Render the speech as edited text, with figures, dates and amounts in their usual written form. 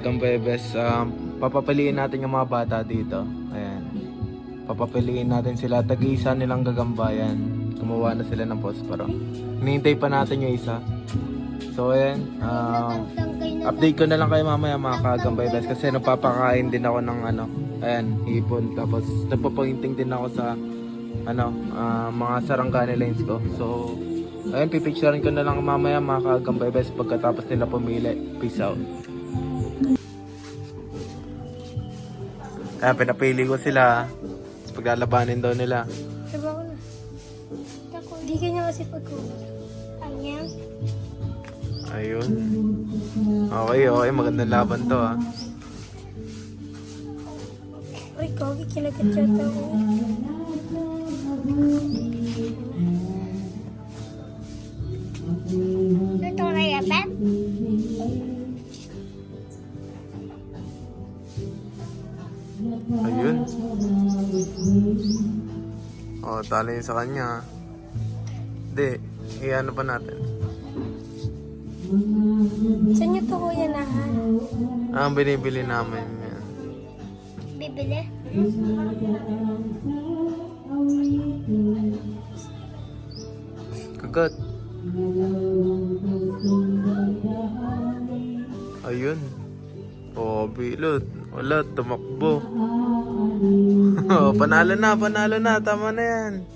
Kagambebes, papapiliin natin yung mga bata dito. Ayan. Papapiliin natin sila. Tag-iisa nilang gagamba yan. Gumawa na sila ng posporo. Hinihintay pa natin yung isa. So ayan, update ko na lang kayo mamaya mga kagambebes kasi napapakain din ako ng ayan, hipon. Tapos nagpapainting din ako sa mga sarangani lines ko. So ayun, pipicturein ko na lang mamaya mga kagambebes pagkatapos nila pumili. Peace out. Ayan, pinapili ko sila. Paglalabanin daw nila. Trabaho na. Hindi kanya kasi pagkuha. Ayan. Ayun. Okay, magandang laban to ah. Uy, Kogi, kinagat yata ako. Ito na yapan? Ayun. Tali yun sa kanya. Hindi, iyan pa natin. Saan niyo to kuya nahan? Ang binibili namin yan. Bibili? Kagat. Ayun. Bilot. Wala, tumakbo. Panalo na. Tama na yan.